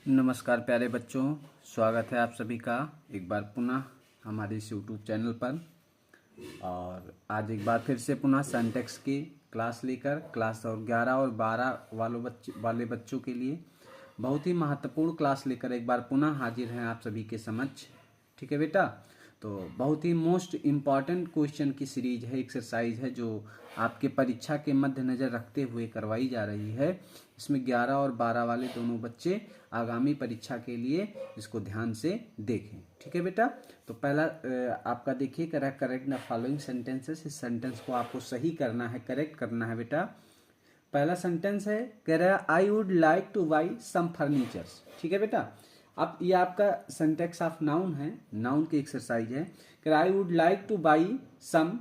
नमस्कार प्यारे बच्चों, स्वागत है आप सभी का एक बार पुनः हमारे इस यूट्यूब चैनल पर। और आज एक बार फिर से पुनः सिंटैक्स की क्लास लेकर क्लास और 11 और 12 वाले बच्चों के लिए बहुत ही महत्वपूर्ण क्लास लेकर एक बार पुनः हाजिर हैं आप सभी के समक्ष। ठीक है बेटा, तो बहुत ही मोस्ट इम्पॉर्टेंट क्वेश्चन की सीरीज है, एक्सरसाइज है जो आपके परीक्षा के मद्देनज़र रखते हुए करवाई जा रही है। इसमें 11 और 12 वाले दोनों बच्चे आगामी परीक्षा के लिए इसको ध्यान से देखें। ठीक है बेटा, तो पहला आपका देखिए, करेक्ट द फॉलोइंग सेंटेंसेस। इस सेंटेंस को आपको सही करना है, करेक्ट करना है बेटा। पहला सेंटेंस है, कह रहा है I would like to buy some furnitures. ठीक है बेटा, अब ये आपका सिंटैक्स ऑफ नाउन है, नाउन की एक्सरसाइज है। कह रहा I would like to buy some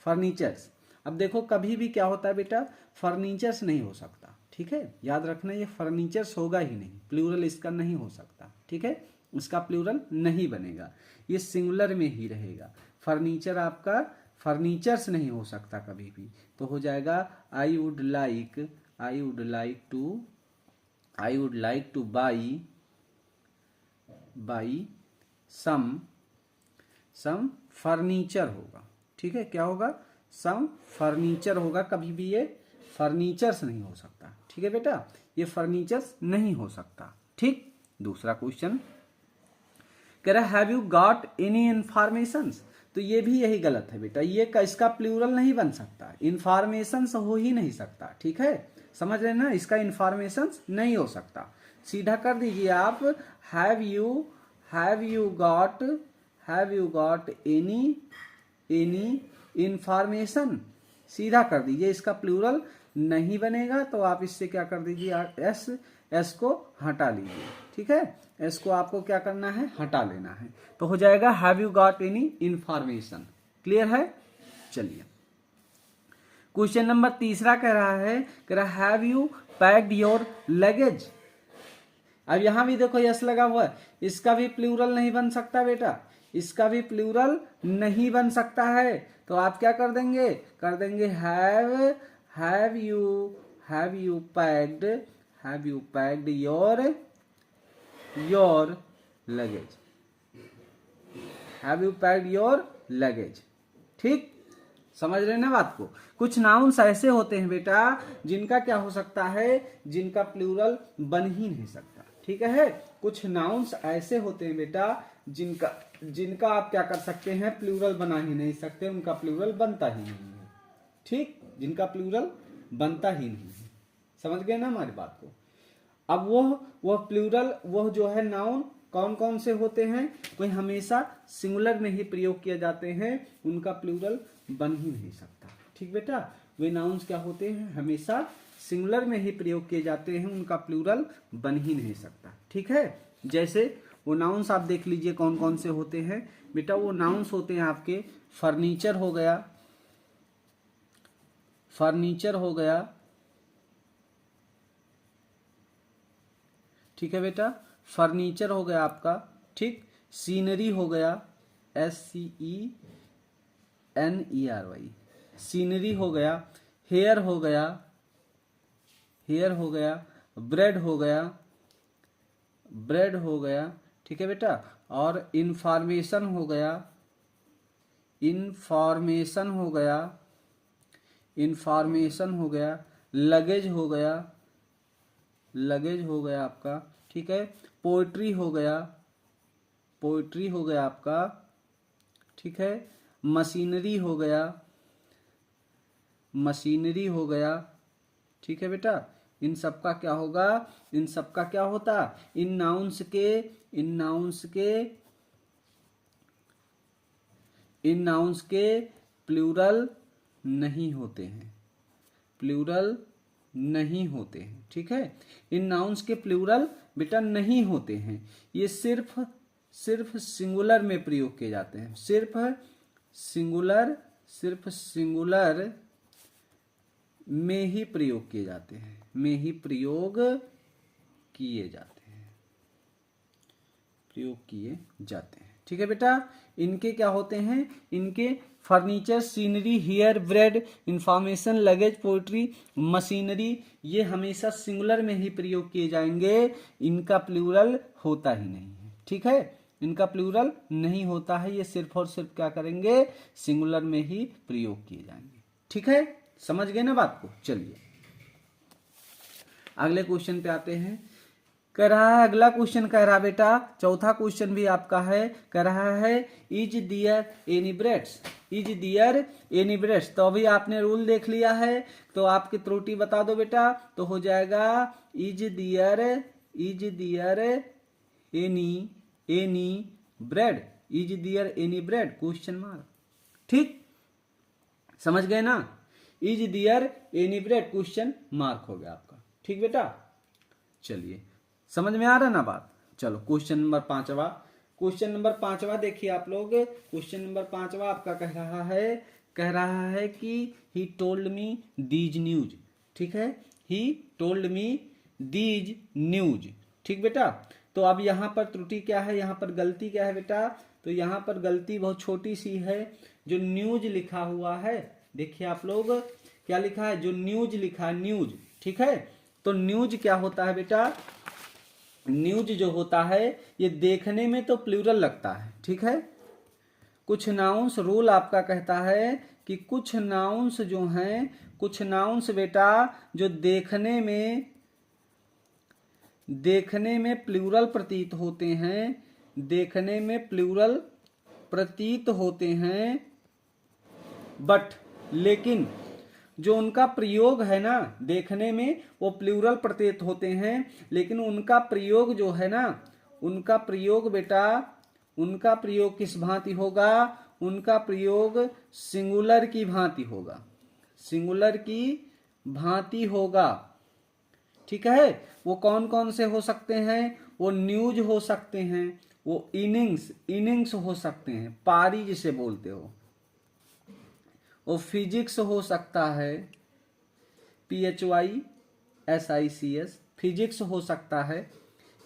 furnitures. अब देखो कभी भी क्या होता है बेटा, फर्नीचर्स नहीं हो सकता। ठीक है, याद रखना ये फर्नीचर्स होगा ही नहीं, प्लूरल इसका नहीं हो सकता। ठीक है, इसका प्लूरल नहीं बनेगा, ये सिंगुलर में ही रहेगा। फर्नीचर आपका फर्नीचर्स नहीं हो सकता कभी भी, तो हो जाएगा I would like to buy some furniture होगा। ठीक है, क्या होगा, सम फर्नीचर होगा, कभी भी ये फर्नीचर्स नहीं हो सकता। ठीक है बेटा, ये फर्नीचर्स नहीं हो सकता। ठीक, दूसरा क्वेश्चन कह रहा है have you got any information. तो ये भी यही गलत है बेटा, ये इसका प्लूरल नहीं बन सकता, इंफॉर्मेशन हो ही नहीं सकता। ठीक है, समझ रहे ना, इसका इंफॉर्मेशन नहीं हो सकता। सीधा कर दीजिए आप, have you got any information, सीधा कर दीजिए। इसका प्लूरल नहीं बनेगा, तो आप इससे क्या कर दीजिए, एस को हटा लीजिए। ठीक है, एस को आपको क्या करना है, हटा लेना है, तो हो जाएगा have you got any information. Clear है। चलिए क्वेश्चन नंबर तीसरा कह रहा है have you packed your luggage. अब यहां भी देखो यस लगा हुआ है, इसका भी प्लूरल नहीं बन सकता बेटा, इसका भी प्लूरल नहीं बन सकता है। तो आप क्या कर देंगे, have you packed your luggage, have you packed your luggage. ठीक, समझ रहे ना बात को। कुछ नाउन्स ऐसे होते हैं बेटा जिनका क्या हो सकता है, जिनका प्लूरल बन ही नहीं सकता। ठीक है, कुछ नाउन्स ऐसे होते हैं बेटा जिनका आप क्या कर सकते हैं, प्लूरल बना ही नहीं सकते, उनका प्लूरल बनता ही नहीं है। ठीक, जिनका प्लूरल बनता ही नहीं है, समझ गए ना हमारी बात को। अब वह प्लूरल, वह जो है नाउन कौन कौन से होते हैं, कोई हमेशा सिंगुलर में ही प्रयोग किए जाते हैं, उनका प्लूरल बन ही नहीं सकता। ठीक बेटा, वे नाउन्स क्या होते हैं, हमेशा सिंगुलर में ही प्रयोग किए जाते हैं, उनका प्लूरल बन ही नहीं सकता। ठीक है, जैसे वो नाउन्स आप देख लीजिए कौन कौन से होते हैं बेटा। वो नाउन्स होते हैं आपके, फर्नीचर हो गया, ठीक है बेटा, फर्नीचर हो गया आपका। ठीक, सीनरी हो गया, SCENERY, सीनरी हो गया, हेयर हो गया, ब्रेड हो गया। ठीक है बेटा, और इंफॉर्मेशन हो गया, लगेज हो गया आपका। ठीक है, पोएट्री हो गया आपका। ठीक है, मशीनरी हो गया। ठीक है बेटा, इन सबका क्या होगा, इन सबका क्या होता, इन नाउन्स के प्लूरल नहीं होते हैं। ठीक है, इन नाउन्स के प्लूरल बेटा नहीं होते हैं, ये सिर्फ सिंगुलर में प्रयोग किए जाते हैं, सिर्फ सिंगुलर में ही प्रयोग किए जाते हैं, ठीक है बेटा। इनके क्या होते हैं, इनके furniture, scenery, hair, bread, information, luggage, poetry, machinery, ये हमेशा सिंगुलर में ही प्रयोग किए जाएंगे, इनका प्लूरल होता ही नहीं है। ठीक है, इनका प्लूरल नहीं होता है, ये सिर्फ और सिर्फ क्या करेंगे, सिंगुलर में ही प्रयोग किए जाएंगे। ठीक है, समझ गए ना बात को। चलिए अगले क्वेश्चन पे आते हैं। कह रहा है, अगला क्वेश्चन कह रहा बेटा, चौथा क्वेश्चन भी आपका है, कह रहा है is there any breads, is there any breads. तो अभी आपने रूल देख लिया है, तो आपकी त्रुटि बता दो बेटा, तो हो जाएगा is there any bread, is there any bread question mark. ठीक, समझ गए ना, is there any bread question mark हो गया आपका। ठीक बेटा, चलिए समझ में आ रहा ना बात। चलो क्वेश्चन नंबर 5वां, क्वेश्चन नंबर 5वां देखिए आप लोग। क्वेश्चन नंबर 5वां आपका कह रहा है कि he told me these news. ठीक है, he told me these news. ठीक बेटा, तो अब यहाँ पर त्रुटि क्या है, यहाँ पर गलती क्या है बेटा, तो यहाँ पर गलती बहुत छोटी सी है। जो न्यूज लिखा हुआ है, देखिए आप लोग क्या लिखा है, जो न्यूज लिखा है न्यूज। ठीक है, तो न्यूज क्या होता है बेटा, न्यूज जो होता है ये देखने में तो प्लूरल लगता है। ठीक है, कुछ नाउन्स, रूल आपका कहता है कि कुछ नाउन्स जो हैं, कुछ नाउन्स बेटा जो देखने में प्लूरल प्रतीत होते हैं, देखने में प्लूरल प्रतीत होते हैं, बट लेकिन जो उनका प्रयोग है ना, देखने में वो प्लूरल प्रतीत होते हैं, लेकिन उनका प्रयोग जो है ना, उनका प्रयोग बेटा, उनका प्रयोग किस भांति होगा, उनका प्रयोग सिंगुलर की भांति होगा, सिंगुलर की भांति होगा। ठीक है, वो कौन कौन से हो सकते हैं, वो न्यूज हो सकते हैं, वो इनिंग्स हो सकते हैं, पारी जिसे बोलते हो, वो फिजिक्स हो सकता है, PHYSICS फिजिक्स हो सकता है,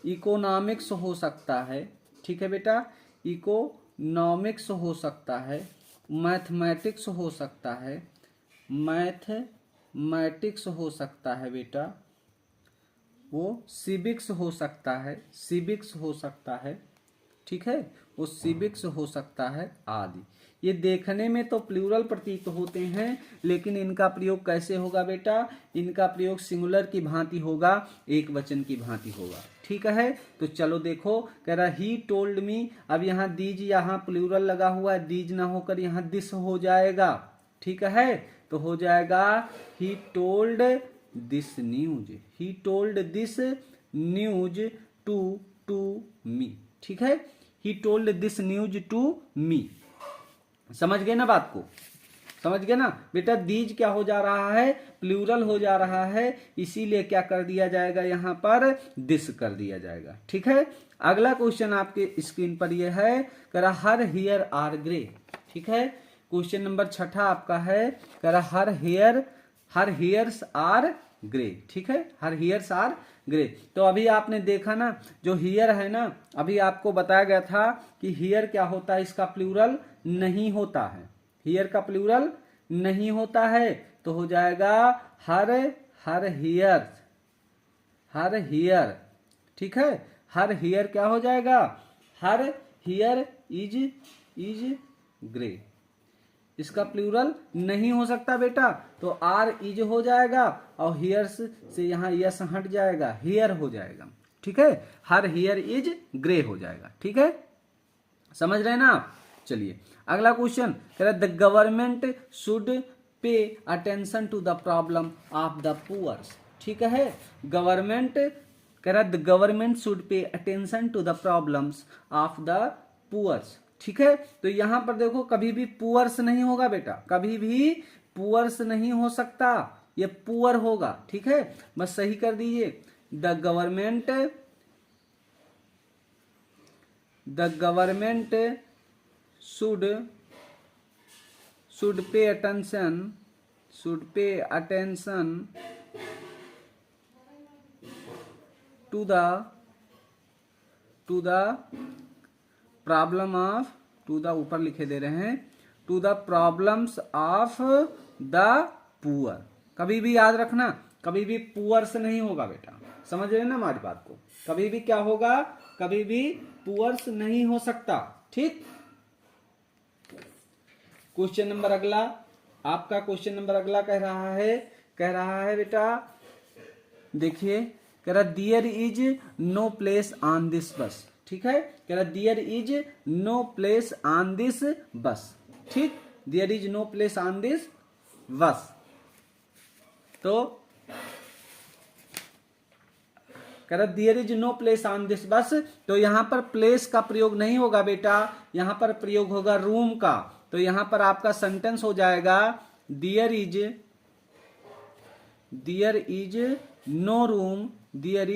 इकोनॉमिक्स हो सकता है। ठीक है बेटा, इकोनॉमिक्स हो सकता है, मैथमेटिक्स हो सकता है, मैथमेटिक्स हो सकता है बेटा, वो सिविक्स हो सकता है, सिविक्स हो सकता है। ठीक है, वो सिविक्स हो सकता है आदि। ये देखने में तो प्लूरल प्रतीत होते हैं, लेकिन इनका प्रयोग कैसे होगा बेटा, इनका प्रयोग सिंगुलर की भांति होगा, एक वचन की भांति होगा। ठीक है, तो चलो देखो, कह रहा ही टोल्ड मी, अब यहाँ दीज, यहाँ प्लूरल लगा हुआ है, दीज ना होकर यहाँ दिस हो जाएगा। ठीक है, तो हो जाएगा he told this news, he told this news to me. ठीक है, he told this news to me. समझ गए ना बात को, समझ गए ना बेटा। दीज क्या हो जा रहा है, प्लूरल हो जा रहा है, इसीलिए क्या कर दिया जाएगा, यहां पर दिस कर दिया जाएगा। ठीक है, अगला क्वेश्चन आपके स्क्रीन पर यह है, कह रहा हर हेयर आर ग्रे। ठीक है, क्वेश्चन नंबर 6 आपका है, कह रहा हर हेयर्स आर ग्रे। ठीक है, हर हेयर्स आर ग्रे। तो अभी आपने देखा ना, जो हियर है ना, अभी आपको बताया गया था कि हियर क्या होता है, इसका प्लूरल नहीं होता है, हियर का प्लूरल नहीं होता है, तो हो जाएगा हर हियर, हर हियर। ठीक है, हर हियर क्या हो जाएगा, हर हियर इज ग्रे। इसका प्लूरल नहीं हो सकता बेटा, तो आर इज हो जाएगा और हियर्स से यहाँ यस हट जाएगा, हियर हो जाएगा। ठीक है, हर हियर इज ग्रे हो जाएगा। ठीक है, समझ रहे हैं ना आप। चलिए अगला क्वेश्चन, कह रहा the government should pay attention to the problem of the poors. ठीक है, गवर्नमेंट कह रहा the government should pay attention to the problems of the poors. ठीक है, तो यहां पर देखो कभी भी पुअर्स नहीं होगा बेटा, कभी भी पुअर्स नहीं हो सकता, ये पुअर होगा। ठीक है, बस सही कर दीजिए, the government should pay attention to the problem of, to the ऊपर लिखे दे रहे हैं, to the problems of the poor. कभी भी याद रखना, कभी भी पुअर से नहीं होगा बेटा, समझ रहे ना हमारी बात को। कभी भी क्या होगा, कभी भी पुअर से नहीं हो सकता, ठीक। क्वेश्चन नंबर अगला, आपका क्वेश्चन नंबर अगला कह रहा है बेटा, देखिए कह रहा there is no place on this bus, ठीक है। कह रहा there is no place on this bus, ठीक, there is no place on this bus. तो कह रहा there is no place on this bus, तो यहां पर प्लेस का प्रयोग नहीं होगा बेटा, यहां पर प्रयोग होगा रूम का। तो यहां पर आपका सेंटेंस हो जाएगा there is no room, there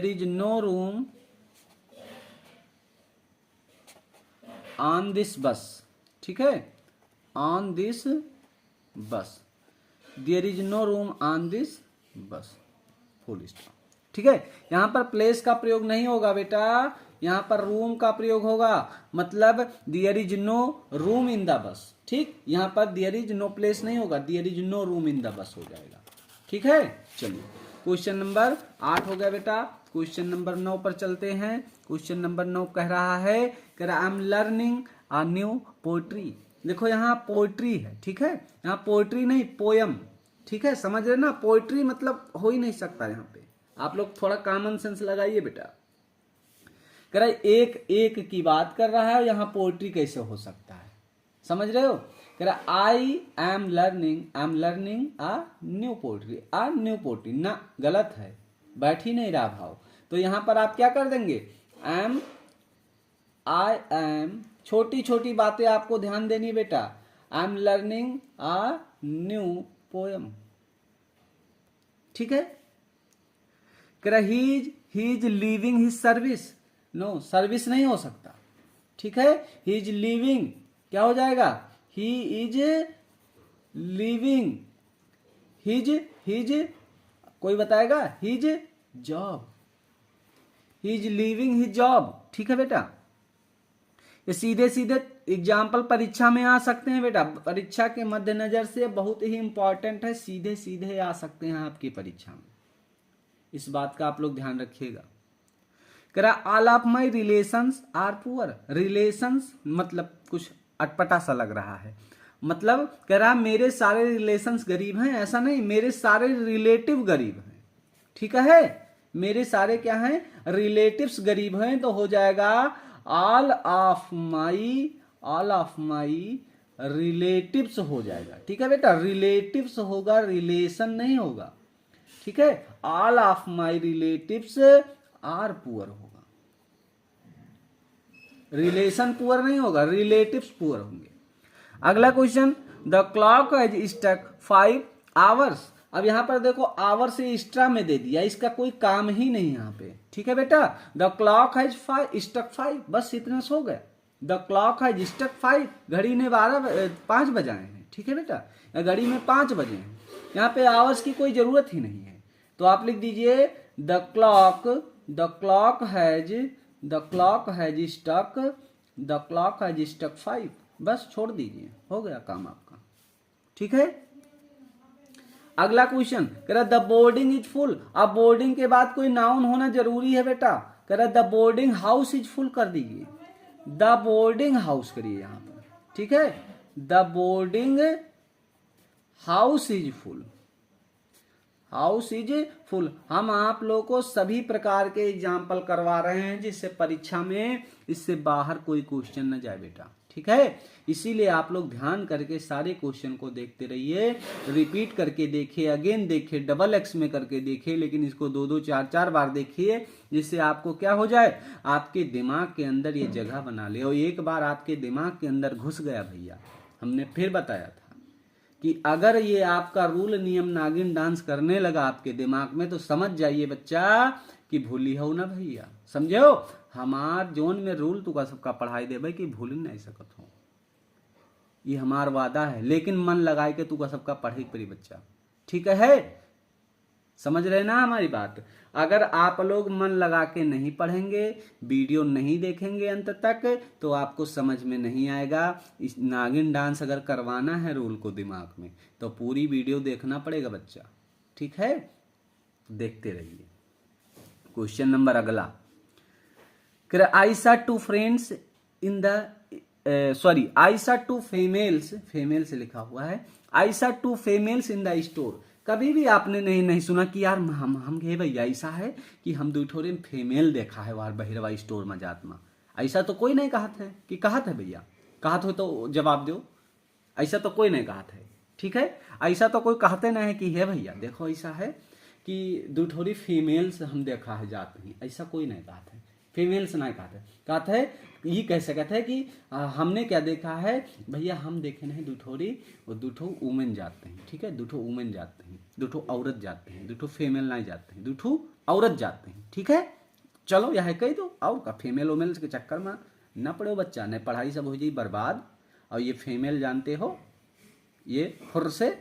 is no room on this bus, ठीक है, on this bus, there is no room on this bus, full stop, ठीक है। यहां पर प्लेस का प्रयोग नहीं होगा बेटा, यहां पर रूम का प्रयोग होगा, मतलब there is no room in the bus, ठीक। यहां पर देयर इज नो प्लेस नहीं होगा, there is no room in the bus हो जाएगा, ठीक है। चलिए क्वेश्चन नंबर 8 हो गया बेटा, क्वेश्चन नंबर 9 पर चलते हैं। क्वेश्चन नंबर 9 कह रहा है आई am learning a new poetry. देखो यहाँ पोएट्री है, ठीक है, यहाँ पोएट्री नहीं पोयम, ठीक है, समझ रहे ना। पोएट्री मतलब हो ही नहीं सकता, यहाँ पे आप लोग थोड़ा कॉमन सेंस लगाइए बेटा। कह रहा है एक एक की बात कर रहा है, यहाँ पोएट्री कैसे हो सकता है, समझ रहे हो। कह रहा I am learning a new poetry, ना गलत है, बैठ ही नहीं रहा भाव। तो यहां पर आप क्या कर देंगे, आई एम, छोटी छोटी बातें आपको ध्यान देनी बेटा। I am learning a new poem, ठीक है। कह रहा he is leaving his service, no service नहीं हो सकता, ठीक है। ही इज लीविंग क्या हो जाएगा, ही इज लीविंग हिज कोई बताएगा, his job, he is leaving his job, ठीक है बेटा। ये सीधे सीधे एग्जाम्पल परीक्षा में आ सकते हैं बेटा, परीक्षा के मद्देनजर से बहुत ही इंपॉर्टेंट है, सीधे सीधे आ सकते हैं आपकी परीक्षा में, इस बात का आप लोग ध्यान रखिएगा। कह रहा all of my relations are poor, relations मतलब कुछ अटपटा सा लग रहा है, मतलब कह रहा मेरे सारे रिलेशंस गरीब हैं, ऐसा नहीं, मेरे सारे रिलेटिव गरीब हैं, ठीक है। मेरे सारे क्या हैं, रिलेटिव्स गरीब हैं, तो हो जाएगा ऑल ऑफ माई रिलेटिव्स हो जाएगा, ठीक है बेटा। रिलेटिव्स होगा, रिलेशन नहीं होगा, ठीक है। All of my relatives are poor होगा, रिलेशन पुअर नहीं होगा, रिलेटिव्स पुअर होंगे। अगला question, the clock has stuck 5 hours. अब यहां पर देखो आवर से एक्स्ट्रा में दे दिया, इसका कोई काम ही नहीं यहाँ पे, ठीक है बेटा। द क्लॉक हैज स्टक 5, बस इतना सो गया। द क्लॉक हैज स्टक 5, घड़ी ने 5 बजाए हैं, ठीक है बेटा, घड़ी में 5 बजे हैं, यहाँ पे आवर्स की कोई जरूरत ही नहीं है। तो आप लिख दीजिए द क्लॉक हैज स्टक 5, बस छोड़ दीजिए, हो गया काम आपका, ठीक है। अगला क्वेश्चन कह रहा द बोर्डिंग इज फुल। अब बोर्डिंग के बाद कोई नाउन होना जरूरी है बेटा। कह रहा the boarding house is full कर दीजिए, द बोर्डिंग हाउस करिए यहां पर, ठीक है। The boarding house is full, house is full. हम आप लोगों को सभी प्रकार के एग्जाम्पल करवा रहे हैं जिससे परीक्षा में इससे बाहर कोई क्वेश्चन न जाए बेटा, ठीक है। इसीलिए आप लोग ध्यान करके सारे क्वेश्चन को देखते रहिए, रिपीट करके देखिए, अगेन देखिए, डबल एक्स में करके देखिए, लेकिन इसको 2-2 4-4 बार देखिए, जिससे आपको क्या हो जाए, आपके दिमाग के अंदर ये जगह बना ले। और एक बार आपके दिमाग के अंदर घुस गया भैया, हमने फिर बताया था कि अगर ये आपका रूल नियम नागिन डांस करने लगा आपके दिमाग में, तो समझ जाइए बच्चा कि भूली हो ना भैया, समझो। हमार जोन में रूल तुका सबका पढ़ाई देवे कि भूल नहीं सकत हो, ये हमार वादा है, लेकिन मन लगाए के तुका सबका पढ़े पड़ी बच्चा, ठीक है। समझ रहे ना हमारी बात। अगर आप लोग मन लगा के नहीं पढ़ेंगे, वीडियो नहीं देखेंगे अंत तक, तो आपको समझ में नहीं आएगा। इस नागिन डांस अगर करवाना है रूल को दिमाग में, तो पूरी वीडियो देखना पड़ेगा बच्चा, ठीक है। देखते रहिए। क्वेश्चन नंबर अगला, I saw two friends in the sorry I saw two फेमेल्स, female से लिखा हुआ है, आई saw two फेमेल्स in the store. कभी भी आपने नहीं सुना कि यार हम हे भैया ऐसा है कि हम दुठोरे फेमेल देखा है वार बहिरवा स्टोर में जात में। ऐसा तो कोई नहीं कहत है कि कहत है भैया, कहत हो तो जवाब दो। ऐसा तो कोई नहीं कहत है, ठीक है। ऐसा तो कोई कहते नहीं है कि हे भैया देखो ऐसा है कि दुठोरी फीमेल्स हम देखा है जात नहीं, ऐसा कोई नहीं कहता है। फीमेल्स नहीं कहते है ये कैसे कहते हैं कि हमने क्या देखा है भैया, हम देखे नहीं दुठोरी और दुठो वुमेन जाते हैं, ठीक है। दुठो वुमेन जाते हैं, दुठो औरत जाते हैं, दुठो फीमेल नहीं जाते हैं, दुठो औरत जाते हैं, ठीक है। चलो यह कह दो, और का फीमेल वुमेल के चक्कर में न पड़ो बच्चा, नहीं पढ़ाई सब हो जाए बर्बाद। और ये फीमेल जानते हो, ये खुर से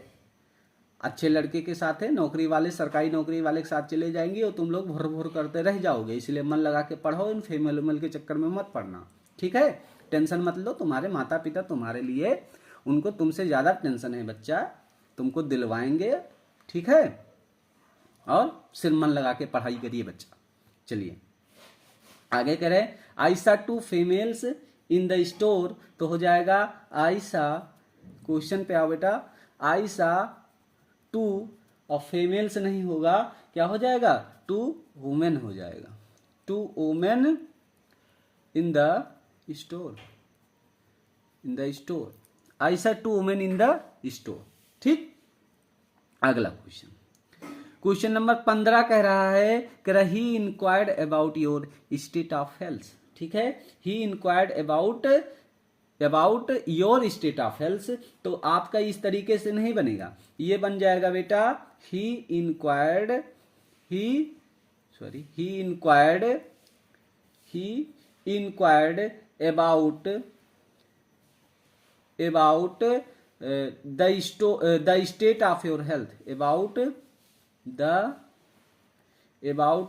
अच्छे लड़के के साथ है, नौकरी वाले सरकारी नौकरी वाले के साथ चले जाएंगे और तुम लोग भुर भुर करते रह जाओगे। इसलिए मन लगा के पढ़ो, इन फीमेल उमेल के चक्कर में मत पढ़ना, ठीक है। टेंशन मत लो, तुम्हारे माता पिता तुम्हारे लिए, उनको तुमसे ज्यादा टेंशन है बच्चा, तुमको दिलवाएंगे, ठीक है। और सिर मन लगा के पढ़ाई करिए बच्चा। चलिए आगे करें, I saw two females in the store, तो हो जाएगा आई सा, क्वेश्चन पे आओ बेटा, आई सा टू, और फीमेल्स नहीं होगा, क्या हो जाएगा, टू वुमेन हो जाएगा, two women in the store, in the store, I saw two women in the store, ठीक। अगला क्वेश्चन, क्वेश्चन नंबर 15 कह रहा है कि he inquired about your state of health, ठीक है। He inquired about your state of health, तो आपका इस तरीके से नहीं बनेगा, ये बन जाएगा बेटा he inquired about the state of your health, about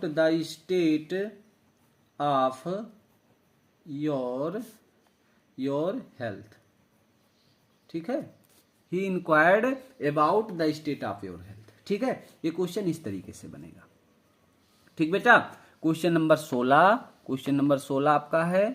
the state of your health, ठीक है। He inquired about the state of your health, ठीक है। ये क्वेश्चन इस तरीके से बनेगा, ठीक बेटा। क्वेश्चन नंबर 16, क्वेश्चन नंबर 16 आपका है,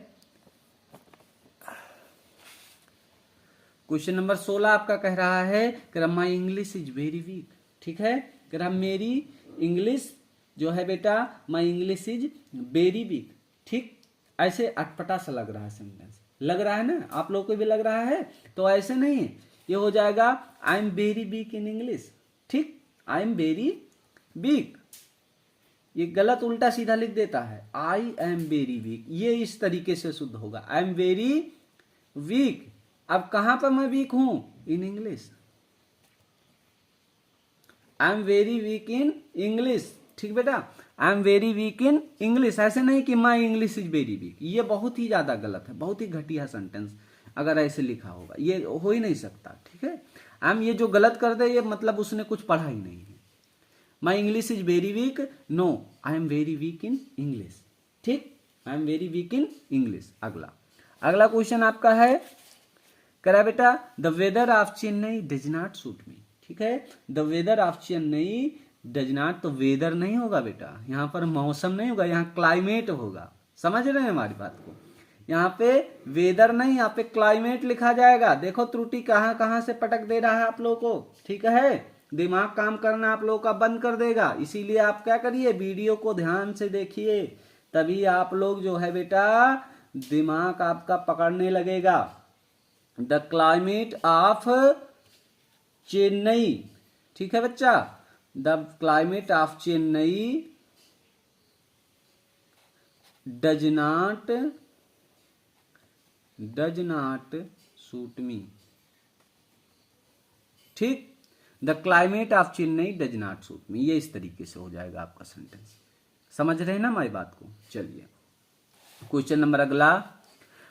क्वेश्चन नंबर 16 आपका कह रहा है कि माई इंग्लिश इज वेरी वीक, ठीक है। कह रहा मेरी इंग्लिश जो है बेटा, माई इंग्लिश इज वेरी वीक, ठीक। ऐसे अटपटा सा लग रहा है सेंटेंस, लग रहा है ना, आप लोग को भी लग रहा है, तो ऐसे नहीं, ये हो जाएगा I am very weak in English, ठीक। आई एम वेरी वीक, ये गलत उल्टा सीधा लिख देता है, आई एम वेरी वीक, ये इस तरीके से शुद्ध होगा, आई एम वेरी वीक। अब कहां पर मैं वीक हूं, in English, I am very weak in English, ठीक बेटा। I am very weak in English, ऐसे नहीं कि माई इंग्लिश इज वेरी वीक, ये बहुत ही ज्यादा गलत है, बहुत ही घटिया सेंटेंस अगर ऐसे लिखा होगा, ये हो ही नहीं सकता, ठीक है। आई एम ये जो गलत कर दे, ये मतलब उसने कुछ पढ़ा ही नहीं है। My English is very weak, no, I am very weak in English, ठीक। I am very weak in English. अगला क्वेश्चन आपका है, करा बेटा the weather of Chennai does not suit me, ठीक है। The weather of Chennai does not, तो weather नहीं होगा बेटा, यहाँ पर मौसम नहीं होगा, यहाँ क्लाइमेट होगा, समझ रहे हैं हमारी बात को। यहाँ पे वेदर नहीं, यहाँ पे क्लाइमेट लिखा जाएगा। देखो त्रुटि कहाँ कहाँ से पटक दे रहा है आप लोगों को, ठीक है। दिमाग काम करना आप लोगों का बंद कर देगा, इसीलिए आप क्या करिए, वीडियो को ध्यान से देखिए, तभी आप लोग जो है बेटा दिमाग आपका पकड़ने लगेगा। द क्लाइमेट ऑफ चेन्नई, ठीक है बच्चा, the climate of Chennai does not suit me, ठीक। The climate of Chennai does not suit me, ये इस तरीके से हो जाएगा आपका सेंटेंस, समझ रहे हैं ना हमारी बात को। चलिए क्वेश्चन नंबर अगला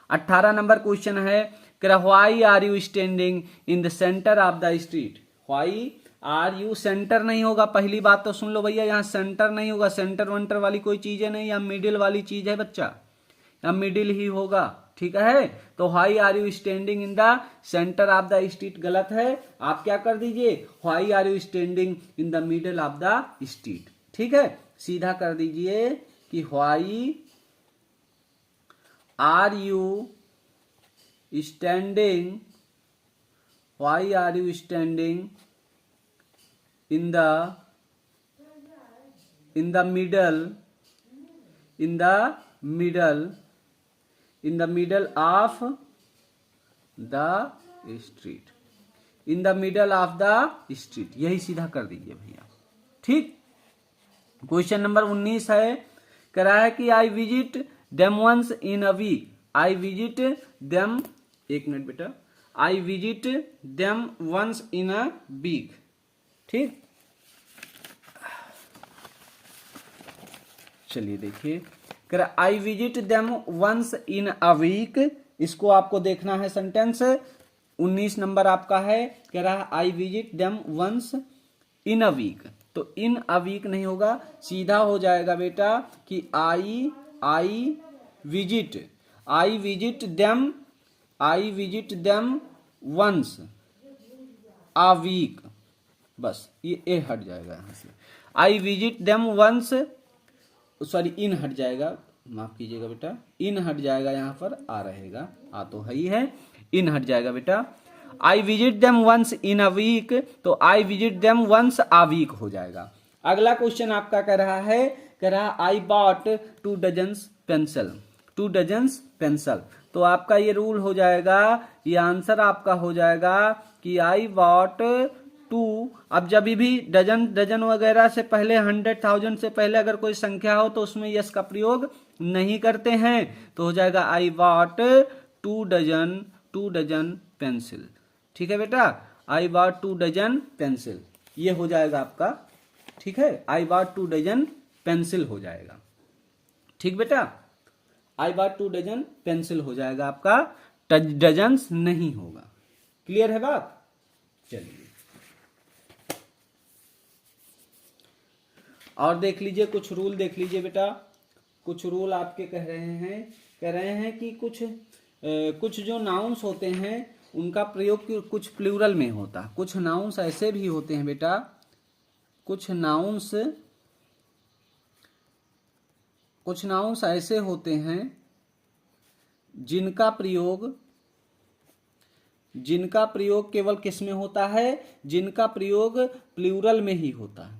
18 नंबर क्वेश्चन है, why are you standing in the centre of the street, why are you centre नहीं होगा, पहली बात तो सुन लो भैया, यहाँ सेंटर नहीं होगा, सेंटर वंटर वाली कोई चीज है नहीं, यहाँ मिडिल वाली चीज है बच्चा, यहाँ मिडिल ही होगा, ठीक है। तो why are you standing in the centre of the street गलत है, आप क्या कर दीजिए, why are you standing in the middle of the street, ठीक है। सीधा कर दीजिए कि why are you standing, why are you standing in the middle of the street, in the middle of the street, यही सीधा कर दीजिए भैया, ठीक। क्वेश्चन नंबर 19 है, कह रहा है कि I visit them once in a week, I visit them, एक मिनट बेटा, I visit them once in a week, ठीक। चलिए देखिए, कह रहा I visit them once in a week, इसको आपको देखना है सेंटेंस, 19 नंबर आपका है। कह रहा है I visit them once in a week, तो इन अ वीक नहीं होगा, सीधा हो जाएगा बेटा कि I visit them once a week, बस ये ए हट जाएगा यहाँ से, I visit them once, sorry in हट जाएगा, माफ कीजिएगा बेटा, इन हट जाएगा, यहाँ पर आ रहेगा, आ तो है ही है, इन हट जाएगा बेटा। I visit them once in a week, तो I visit them once a week हो जाएगा। अगला क्वेश्चन आपका कह रहा है, I bought 2 dozens pencil, 2 dozens pencil, तो आपका ये रूल हो जाएगा, ये आंसर आपका हो जाएगा कि आई बॉट 2, अब जब भी डजन वगैरह से पहले 100,000 से पहले अगर कोई संख्या हो तो उसमें यस का प्रयोग नहीं करते हैं, तो हो जाएगा आई बॉट 2 डजन पेंसिल, ठीक है बेटा, आई बॉट 2 डजन पेंसिल, ये हो जाएगा आपका, ठीक है, आई बॉट 2 डजन पेंसिल हो जाएगा, ठीक बेटा, आई बॉट 2 डजन पेंसिल हो जाएगा आपका, डजन्स नहीं होगा, क्लियर है बात। चलिए और देख लीजिए, कुछ रूल देख लीजिए बेटा, कुछ रूल आपके कह रहे हैं कि कुछ जो नाउन्स होते हैं उनका प्रयोग कुछ प्लूरल में होता, कुछ नाउन्स ऐसे भी होते हैं बेटा, कुछ नाउन्स ऐसे होते हैं जिनका प्रयोग केवल किस में होता है, जिनका प्रयोग प्लूरल में ही होता है,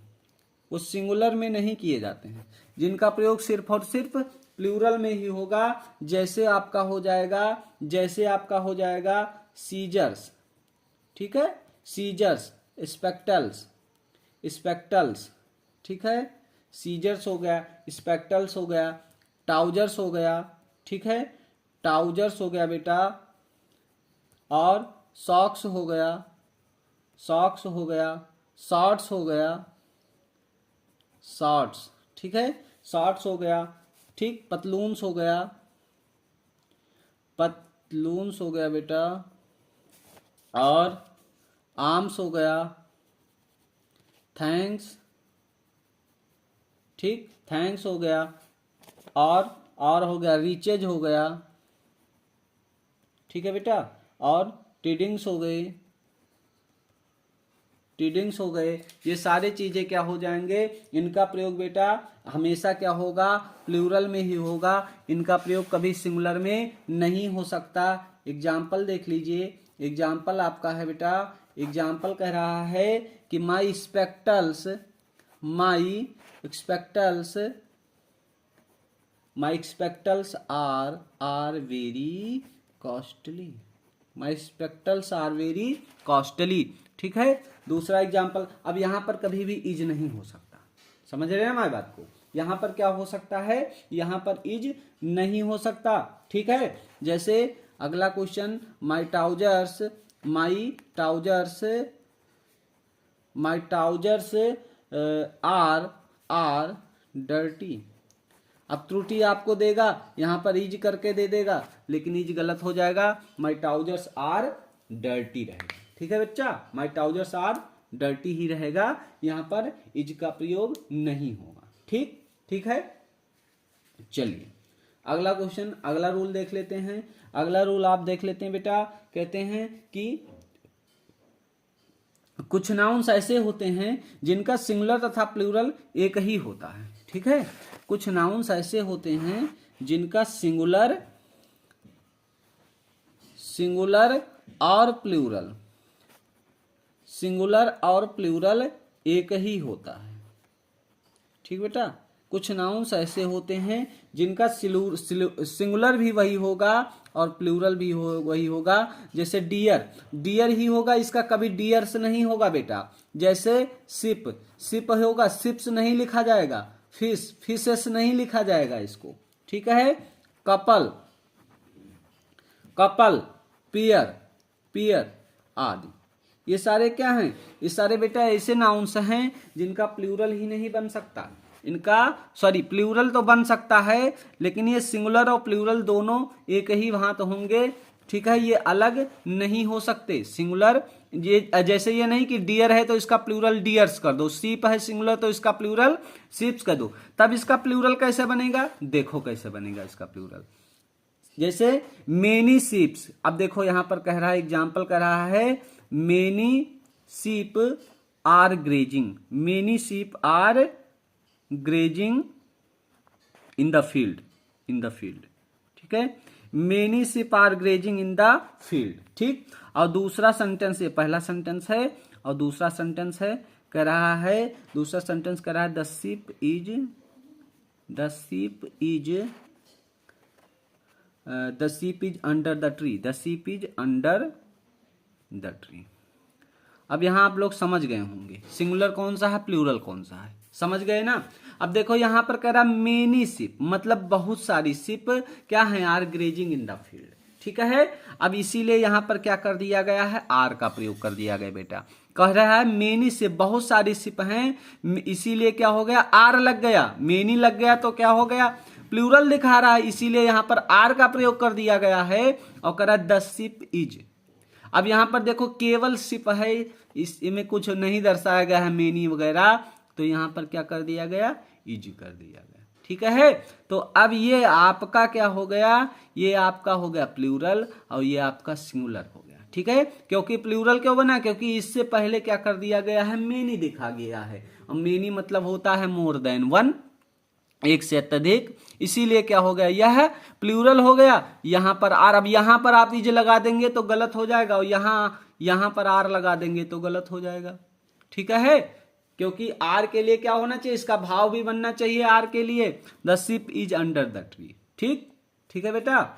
वो सिंगुलर में नहीं किए जाते हैं, जिनका प्रयोग सिर्फ और सिर्फ प्लूरल में ही होगा। जैसे आपका हो जाएगा सीजर्स, ठीक है, सीजर्स, स्पेक्टल्स, ठीक है, सीजर्स हो गया, स्पेक्टल्स हो गया, ट्राउजर्स हो गया, ठीक है, ट्राउजर्स हो गया बेटा, और सॉक्स हो गया, शॉर्ट्स हो गया, शॉर्ट्स, ठीक है, शॉर्ट्स हो गया, ठीक, पतलून्स हो गया बेटा, और आर्म्स हो गया, थैंक्स, ठीक, थैंक्स हो गया, और हो गया रीचेज हो गया, ठीक है बेटा, और टीडिंग्स हो गए, ये सारे चीजें क्या हो जाएंगे, इनका प्रयोग बेटा हमेशा क्या होगा, प्लूरल में ही होगा, इनका प्रयोग कभी सिंगुलर में नहीं हो सकता। एग्जाम्पल देख लीजिए, एग्जाम्पल आपका है बेटा, एग्जाम्पल कह रहा है कि my spectacles are very costly, my spectacles are very costly, ठीक है। दूसरा एग्जाम्पल, अब यहां पर कभी भी इज नहीं हो सकता, समझ रहे हैं हमारी बात को, यहां पर क्या हो सकता है, यहां पर इज नहीं हो सकता, ठीक है। जैसे अगला question, my trousers are dirty, अब त्रुटि आपको देगा, यहां पर इज करके दे देगा, लेकिन इज गलत हो जाएगा, माई ट्राउजर्स आर डर्टी रहेगा, ठीक है बच्चा, माई ट्राउजर्स आर डर्टी ही रहेगा, यहाँ पर इज का प्रयोग नहीं होगा। ठीक, ठीक है। चलिए अगला क्वेश्चन, अगला रूल देख लेते हैं। अगला रूल आप देख लेते हैं बेटा, कहते हैं कि कुछ नाउन्स ऐसे होते हैं जिनका सिंगुलर तथा प्लूरल एक ही होता है। ठीक है, कुछ नाउन्स ऐसे होते हैं जिनका सिंगुलर और प्लूरल, सिंगुलर और प्लूरल एक ही होता है। ठीक बेटा, कुछ नाउन्स ऐसे होते हैं जिनका सिंगुलर भी वही होगा और प्लूरल भी वही होगा। जैसे डियर, डियर ही होगा, इसका कभी डियर्स नहीं होगा बेटा। जैसे शिप, शिप होगा, शिप्स नहीं लिखा जाएगा। फिश, फिशेस नहीं लिखा जाएगा इसको। ठीक है, कपल, कपल, पियर, पियर आदि, ये सारे क्या हैं? ये सारे बेटा ऐसे नाउन्स हैं जिनका प्लूरल ही नहीं बन सकता। इनका प्लूरल तो बन सकता है, लेकिन ये सिंगुलर और प्लूरल दोनों एक ही वहां तो होंगे। ठीक है, ये अलग नहीं हो सकते। सिंगुलर, ये जैसे ये नहीं कि डियर है तो इसका प्लूरल डियर्स कर दो, सीप है सिंगुलर तो इसका प्लूरल सीप्स कर दो, तब इसका प्लूरल कैसे बनेगा? देखो कैसे बनेगा इसका प्लूरल। जैसे मेनी सीप्स, अब देखो यहां पर कह रहा है, एग्जाम्पल कह रहा है, many sheep are grazing, many sheep are grazing in the field, in the field. ठीक है, many sheep are grazing in the field. ठीक, और दूसरा सेंटेंस, ये पहला सेंटेंस है और दूसरा सेंटेंस है, कह रहा है, दूसरा सेंटेंस कह रहा है the ship is, the ship is, the ship is under the tree, the ship is under the tree. अब यहां आप लोग समझ गए होंगे सिंगुलर कौन सा है, प्लूरल कौन सा है, समझ गए ना। अब देखो यहां पर कह रहा मेनी शिप, मतलब बहुत सारी शिप क्या है, are grazing in the field. ठीक है, अब इसीलिए यहां पर क्या कर दिया गया है, आर का प्रयोग कर दिया गया बेटा। कह रहा है मेनी शिप, बहुत सारी शिप हैं, इसीलिए क्या हो गया, आर लग गया। मेनी लग गया तो क्या हो गया, प्लूरल दिखा रहा है, इसीलिए यहां पर आर का प्रयोग कर दिया गया है और कह रहा है द शिप इज। अब यहां पर देखो केवल शिप है, इसमें कुछ नहीं दर्शाया गया है मेनी वगैरह, तो यहां पर क्या कर दिया गया, इज कर दिया गया। ठीक है, तो अब ये आपका क्या हो गया, ये आपका हो गया प्लूरल और ये आपका सिंगुलर हो गया। ठीक है, क्योंकि प्लूरल क्यों बना, क्योंकि इससे पहले क्या कर दिया गया है, मेनी दिखा गया है, और मेनी मतलब होता है मोर देन वन, एक से अत्यधिक, इसीलिए क्या हो गया, यह प्लूरल हो गया। यहां पर आर, अब यहां पर आप इज लगा देंगे तो गलत हो जाएगा और यहां पर आर लगा देंगे तो गलत हो जाएगा। ठीक है, क्योंकि आर के लिए क्या होना चाहिए, इसका भाव भी बनना चाहिए आर के लिए, the ship is under the tree. ठीक, ठीक है बेटा,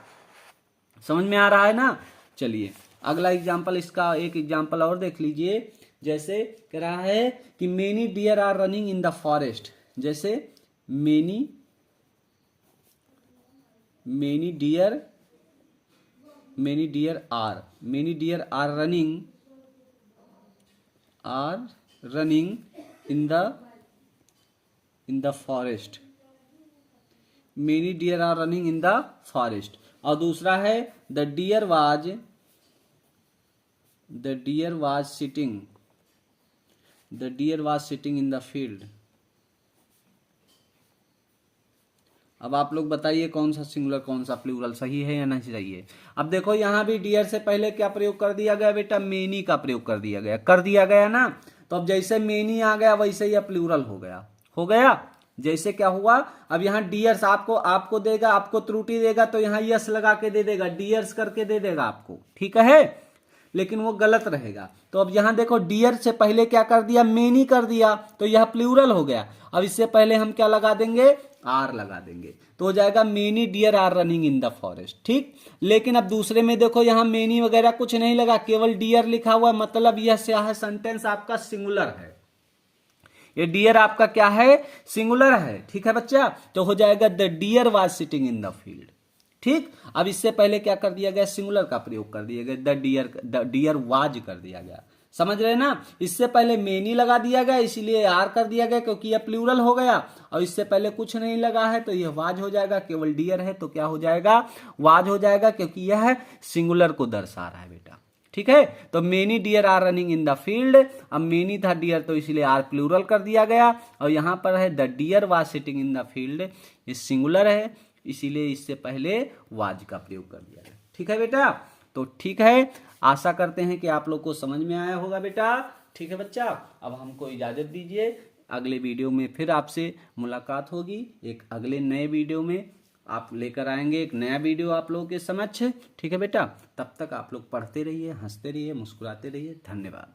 समझ में आ रहा है ना। चलिए अगला एग्जाम्पल, इसका एक एग्जाम्पल और देख लीजिए। जैसे कह रहा है कि many deer are running in the forest, जैसे many deer are running in the forest, many deer are running in the forest. और दूसरा है the deer was sitting in the field. अब आप लोग बताइए कौन सा सिंगुलर कौन सा प्लूरल सही है या नहीं सही है। अब देखो यहां भी डियर से पहले क्या प्रयोग कर दिया गया बेटा, मेनी का प्रयोग कर दिया गया ना। तो अब जैसे मेनी आ गया वैसे ही प्लूरल हो गया। जैसे क्या हुआ, अब यहाँ डियर्स आपको देगा, आपको त्रुटि देगा तो यहाँ यस लगा के दे देगा, डियर्स करके दे देगा आपको। ठीक है, लेकिन वो गलत रहेगा। तो अब यहां देखो डियर से पहले क्या कर दिया, मेनी कर दिया, तो यह प्लूरल हो गया। अब इससे पहले हम क्या लगा देंगे, आर लगा देंगे, तो हो जाएगा many deer are running in the forest. ठीक, लेकिन अब दूसरे में देखो यहां मेनी वगैरह कुछ नहीं लगा, केवल डियर लिखा हुआ, मतलब यह सेंटेंस आपका सिंगुलर है, ये डियर आपका क्या है, सिंगुलर है। ठीक है बच्चा, तो हो जाएगा the deer was sitting in the field. ठीक, अब इससे पहले क्या कर दिया गया, सिंगुलर का प्रयोग कर दिया गया, द डियर वाज कर दिया गया। समझ रहे ना, इससे पहले मेनी लगा दिया गया, इसीलिए आर कर दिया गया क्योंकि यह प्लूरल हो गया, और इससे पहले कुछ नहीं लगा है तो यह वाज हो जाएगा, केवल डियर है तो क्या हो जाएगा, वाज हो जाएगा, क्योंकि यह सिंगुलर को दर्शा रहा है बेटा। ठीक है। तो many deer are running in the field, अब मेनी था डियर तो इसलिए आर प्लूरल कर दिया गया, और यहाँ पर है the deer was sitting in the field, ये सिंगुलर है इसीलिए इससे पहले वाज का प्रयोग कर दिया गया। ठीक है बेटा, तो ठीक है, आशा करते हैं कि आप लोग को समझ में आया होगा बेटा। ठीक है बच्चा, अब हमको इजाजत दीजिए, अगले वीडियो में फिर आपसे मुलाकात होगी, एक अगले नए वीडियो में आप लेकर आएंगे एक नया वीडियो आप लोगों के समक्ष। ठीक है बेटा, तब तक आप लोग पढ़ते रहिए, हंसते रहिए, मुस्कुराते रहिए। धन्यवाद।